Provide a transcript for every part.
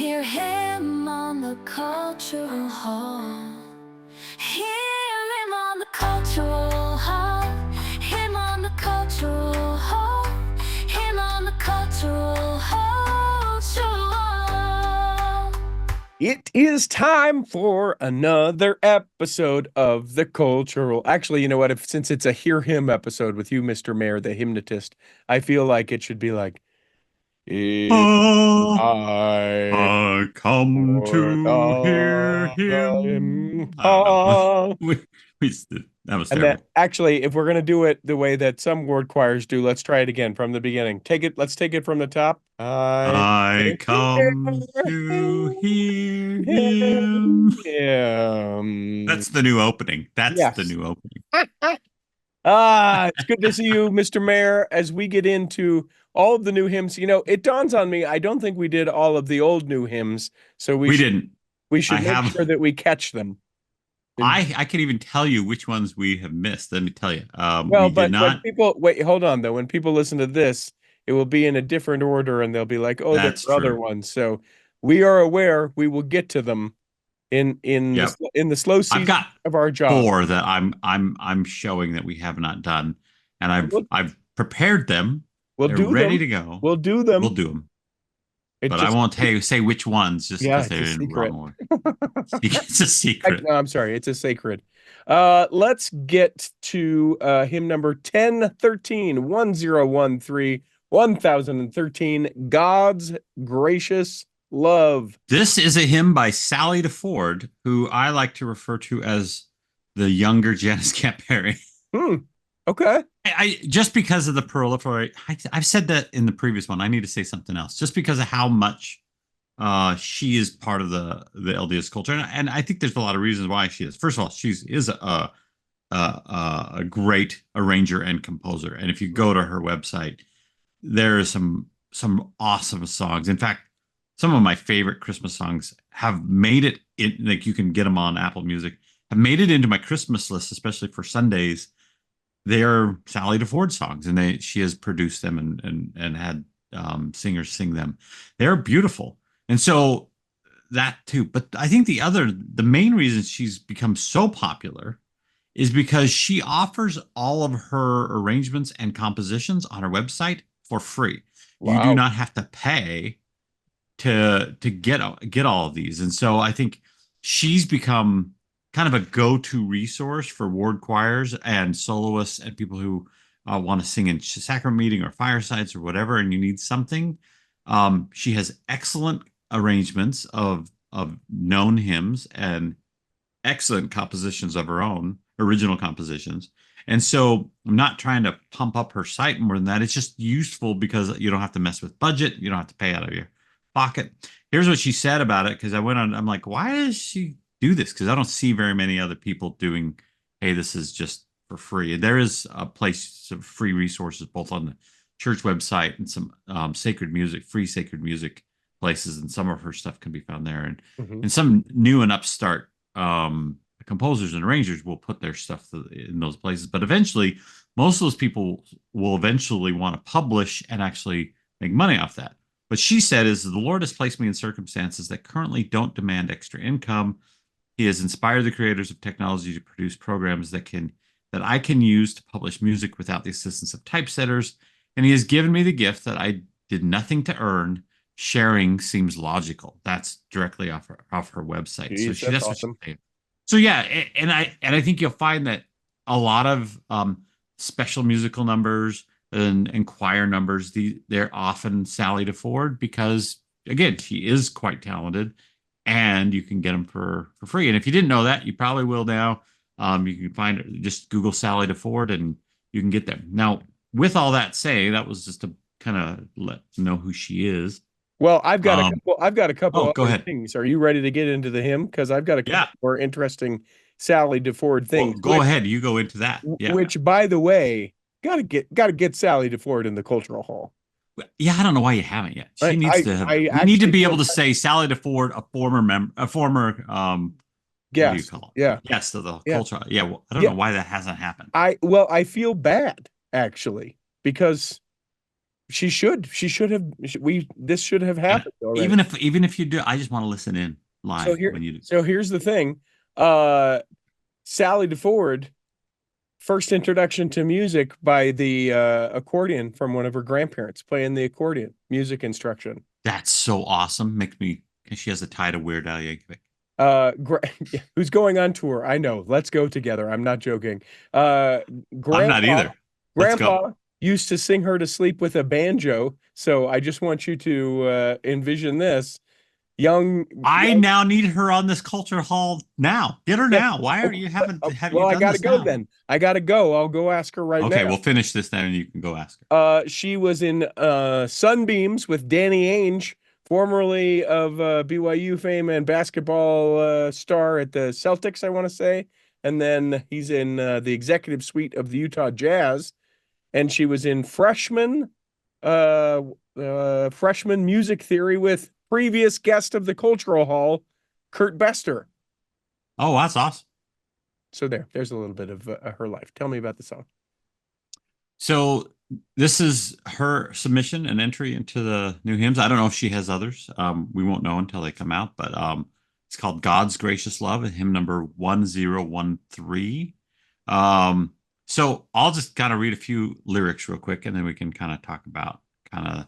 Hear him on the cultural hall. Hear him on the cultural hall. Him on the cultural hall. Him on the cultural hall. It is time for another episode of the cultural. Actually, you know what? Since it's a Hear Him episode with you, Mr. Mayor, the hypnotist, I feel like it should be like, I come to hear him. I don't know. That was terrible. Actually, if we're gonna do it the way that some ward choirs do, let's try it again from the beginning. Let's take it from the top. I come to hear him. That's the new opening. That's the new opening. It's good to see you, Mr. Mayor, as we get into all of the new hymns. You know, it dawns on me, I don't think we did all of the old new hymns, so we didn't. We should make sure that we catch them. I can even tell you which ones we have missed. Let me tell you. When people hold on though. When people listen to this, it will be in a different order, and they'll be like, "Oh, there's other ones." So we are aware. We will get to them in the slow season of our job. 4 that I'm showing that we have not done, and I've prepared them. They're ready to go. We'll do them. We'll do them. But I won't say which ones, just because they're in the wrong order. It's a secret. No, I'm sorry. It's a sacred. Let's get to hymn number 1013, 1013, 1013, God's Gracious Love. This is a hymn by Sally DeFord, who I like to refer to as the younger Janice Kapp Perry. Okay. I just because of the proliferate, I've said that in the previous one. I need to say something else, just because of how much she is part of the LDS culture, and I think there's a lot of reasons why she is. First of all, she is a great arranger and composer, and if you go to her website, there is some awesome songs. In fact, some of my favorite Christmas songs have made it in, like you can get them on Apple Music, have made it into my Christmas list, especially for Sundays. They are Sally DeFord songs, and she has produced them and had singers sing them. They're beautiful, and so that too. But I think the main reason she's become so popular is because she offers all of her arrangements and compositions on her website for free. Wow. You do not have to pay to get all of these, and so I think she's become kind of a go-to resource for ward choirs and soloists and people who want to sing in sacrament meeting or firesides or whatever, and you need something. She has excellent arrangements of known hymns and excellent compositions of her own, original compositions. And so I'm not trying to pump up her site more than that. It's just useful because you don't have to mess with budget. You don't have to pay out of your pocket. Here's what she said about it, because I'm like, why does she do this? Because I don't see very many other people doing, hey, this is just for free. And there is a place of free resources both on the church website and some free sacred music places, and some of her stuff can be found there. And some new and upstart composers and arrangers will put their stuff in those places. But eventually, most of those people will eventually want to publish and actually make money off that. What she said is, the Lord has placed me in circumstances that currently don't demand extra income. He has inspired the creators of technology to produce programs that I can use to publish music without the assistance of typesetters, and he has given me the gift that I did nothing to earn. Sharing seems logical. That's directly off her website. Jeez, so that's awesome. So yeah, and I think you'll find that a lot of special musical numbers and choir numbers, they're often Sally DeFord, because again, she is quite talented. And you can get them for free. And if you didn't know that, you probably will now. You can find just Google Sally DeFord and you can get them. Now, with all that saying, that was just to kind of let you know who she is. Well, I've got a couple go ahead. things. Are you ready to get into the hymn? Because I've got a couple more interesting Sally DeFord things. Well, go ahead. You go into that. Yeah. Which, by the way, gotta get Sally DeFord in the Cultural Hall. Yeah, I don't know why you haven't yet. She needs to have. We need to be able to say Sally DeFord, a former guest. What do you call it? Yeah, guest of the culture. Yeah, well, I don't know why that hasn't happened. I feel bad actually, because She should have this should have happened already. Even if you do, I just want to listen in live when you do. So here's the thing. Sally DeFord, first introduction to music by the accordion from one of her grandparents, playing the accordion, music instruction. That's so awesome. Makes me, because she has a tie to Weird Al Yankovic. Who's going on tour? I know. Let's go together. I'm not joking. I'm not either. Grandpa used to sing her to sleep with a banjo. So I just want you to envision this. I now need her on this culture hall now. Get her now. Why are you haven't well, I gotta go now? Then. I gotta go. I'll go ask her right now. Okay, we'll finish this then and you can go ask her. She was in Sunbeams with Danny Ainge, formerly of BYU fame and basketball star at the Celtics, I want to say. And then he's in the executive suite of the Utah Jazz. And she was in Freshman Music Theory with previous guest of the Cultural Hall, Kurt Bester. Oh, that's awesome. So there's a little bit of her life. Tell me about the song. So this is her submission and entry into the new hymns. I don't know if she has others. We won't know until they come out, but it's called God's Gracious Love, hymn number 1013. So I'll just kind of read a few lyrics real quick, and then we can kind of talk about kind of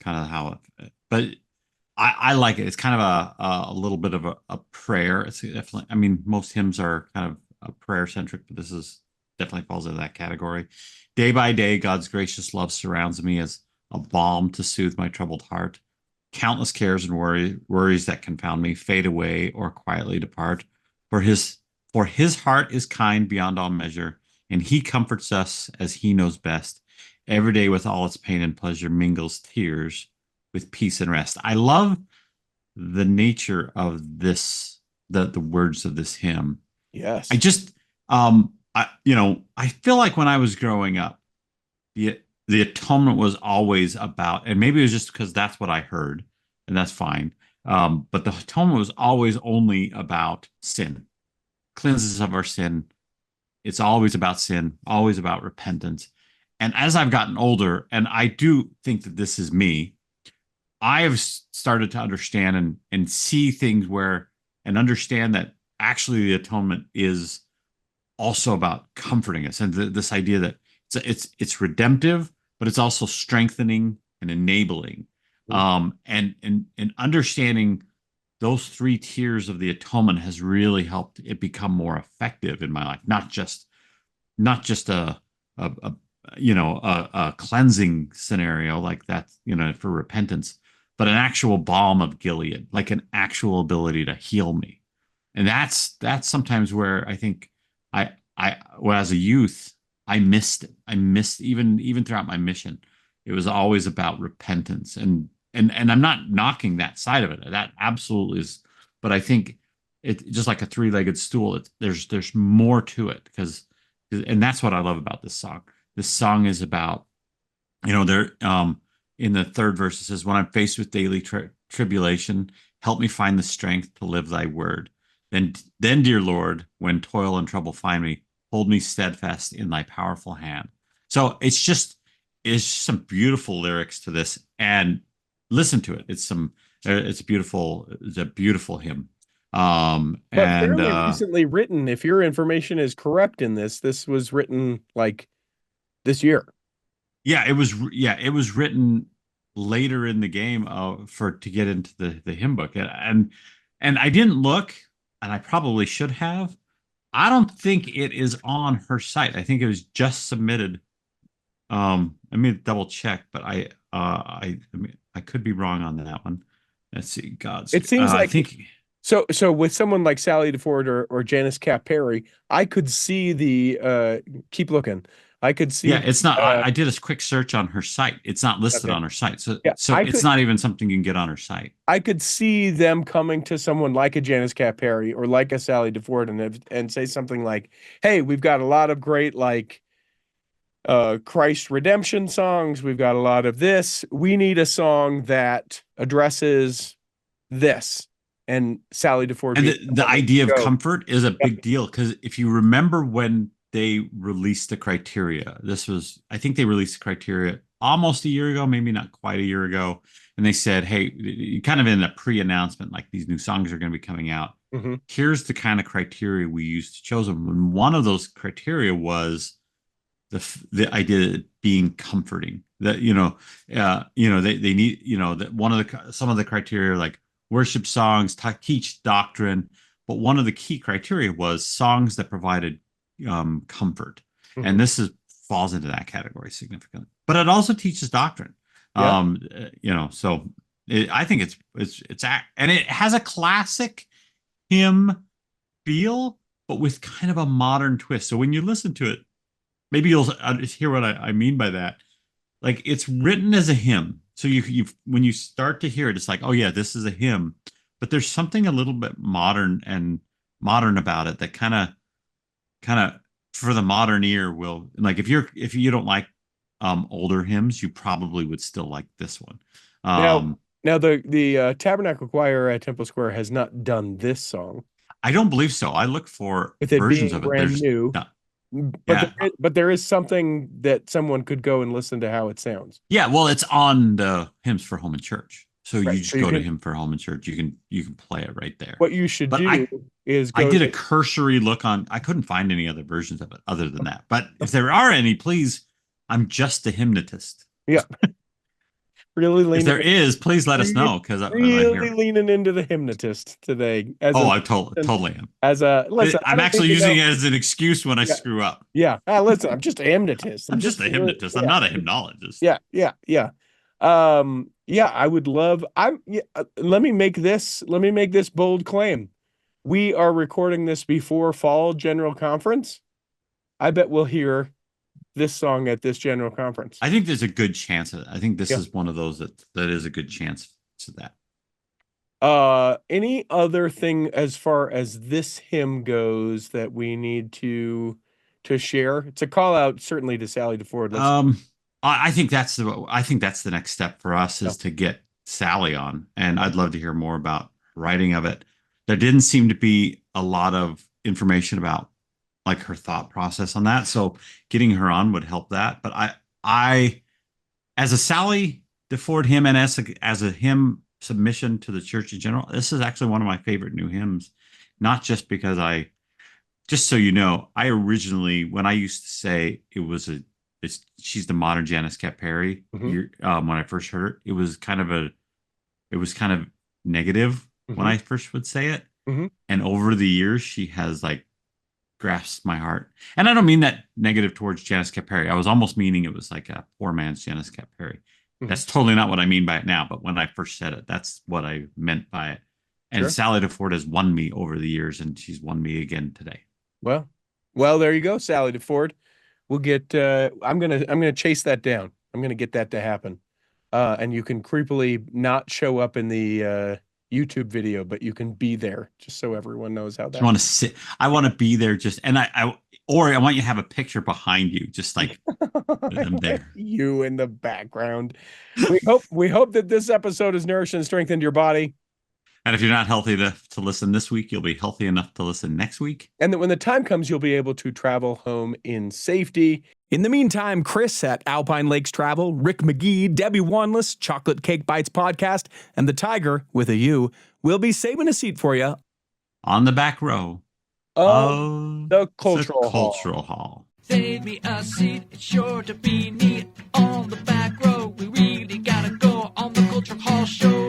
how it, but I like it. It's kind of a little bit of a prayer. It's definitely, I mean, most hymns are kind of a prayer centric, but this is definitely falls into that category. Day by day, God's gracious love surrounds me as a balm to soothe my troubled heart. Countless cares and worries that confound me fade away or quietly depart. For his heart is kind beyond all measure, and he comforts us as he knows best. Every day with all its pain and pleasure mingles tears with peace and rest. I love the nature of this, the words of this hymn. Yes. I just, I feel like when I was growing up, the atonement was always about, and maybe it was just because that's what I heard, and that's fine. But the atonement was always only about sin, cleanses of our sin. It's always about sin, always about repentance. And as I've gotten older, and I do think that this is me, I have started to understand and see things and understand that actually the atonement is also about comforting us, and this idea that it's redemptive, but it's also strengthening and enabling, and understanding those three tiers of the atonement has really helped it become more effective in my life. Not just a cleansing scenario like that, for repentance, but an actual balm of Gilead, like an actual ability to heal me. And that's sometimes where I think well, as a youth, I missed it. I missed even throughout my mission. It was always about repentance, and I'm not knocking that side of it. That absolutely is, but I think it just like a three-legged stool. There's more to it and that's what I love about this song. This song is about, there in the third verse it says, "When I'm faced with daily tribulation, help me find the strength to live thy word. Then, dear Lord, when toil and trouble find me, hold me steadfast in thy powerful hand." So it's just some beautiful lyrics to this, and listen to it. It's a beautiful hymn. But fairly recently written. If your information is correct in this was written like this year. Yeah, it was written later in the game to get into the hymn book, and I didn't look, and I probably should have. I don't think it is on her site. I think it was just submitted. Let me double check, but I could be wrong on that one. Let's see. It seems like I think so. With someone like Sally DeFord or Janice Kapp Perry, I could see the keep looking. I could see. Yeah, it's not. I did a quick search on her site. It's not listed on her site, so it's not even something you can get on her site. I could see them coming to someone like a Janice Kapp Perry or like a Sally DeFord and say something like, "Hey, we've got a lot of great Christ redemption songs. We've got a lot of this. We need a song that addresses this." And Sally DeFord. And the idea of comfort is a big deal, because if you remember when they released the criteria, I think they released the criteria almost a year ago, maybe not quite a year ago. And they said, hey, kind of in a pre-announcement, like these new songs are going to be coming out. Mm-hmm. Here's the kind of criteria we used to choose them. And one of those criteria was the idea of being comforting. That they need, that some of the criteria, like worship songs, teach doctrine, but one of the key criteria was songs that provided comfort. Mm-hmm. And this falls into that category significantly. But it also teaches doctrine. Yeah. So I think it's and it has a classic hymn feel, but with kind of a modern twist. So when you listen to it, maybe you'll hear what I mean by that. Like, it's written as a hymn. So you when you start to hear it, it's like, oh yeah, this is a hymn. But there's something a little bit modern about it that kind of for the modern ear will, like, if you don't like older hymns, you probably would still like this one. Now the Tabernacle Choir at Temple Square has not done this song. I don't believe so. I look for with it versions being of it. Brand new. But there is something that someone could go and listen to how it sounds. Yeah, well, it's on the Hymns for Home and Church. So right. you just go to Hymn for Home and Church. You can play it right there. What you should is I did a cursory look on. I couldn't find any other versions of it other than that. But if there are any, please, I'm just a hypnotist. Yeah. Really leaning. If there is, please let us know, because really leaning into the hypnotist today. I totally am. I'm actually using it as an excuse when I screw up. Yeah. Listen, I'm just a hypnotist. I'm just a hypnotist. I'm not a hymnologist. Yeah. I would love. Let me make this bold claim. We are recording this before Fall General Conference. I bet we'll hear this song at this general conference. I think there's a good chance of it. I think this is one of those that is a good chance to that. Any other thing as far as this hymn goes that we need to share? It's a call out certainly to Sally DeFord. I think that's the next step for us is to get Sally on, and I'd love to hear more about writing of it. There didn't seem to be a lot of information about like her thought process on that. So getting her on would help that. But I as a Sally DeFord hymn and as a hymn submission to the church in general, this is actually one of my favorite new hymns. Not just because just so you know, I originally, when I used to say she's the modern Janice Kapp Perry, when I first heard her, it was kind of negative when I first would say it. And over the years, she has like grasped my heart. And I don't mean that negative towards Janice Kapp Perry. I was almost meaning it was like a poor man's Janice Kapp Perry. That's totally not what I mean by it now. But when I first said it, that's what I meant by it. And Sally DeFord has won me over the years, and she's won me again today. Well, there you go, Sally DeFord. We'll get. I'm gonna chase that down. I'm gonna get that to happen. And you can creepily not show up in the YouTube video, but you can be there just so everyone knows how that. I want to sit. I want to be there, and I want you to have a picture behind you, just like I'm there. You in the background. We hope that this episode has nourished and strengthened your body. And if you're not healthy enough to listen this week, you'll be healthy enough to listen next week. And that when the time comes, you'll be able to travel home in safety. In the meantime, Chris at Alpine Lakes Travel, Rick McGee, Debbie Wanless, Chocolate Cake Bites Podcast, and the Tiger with a U will be saving a seat for you on the back row of the Cultural Hall. Save me a seat, it's sure to be neat on the back row. We really gotta go on the Cultural Hall show.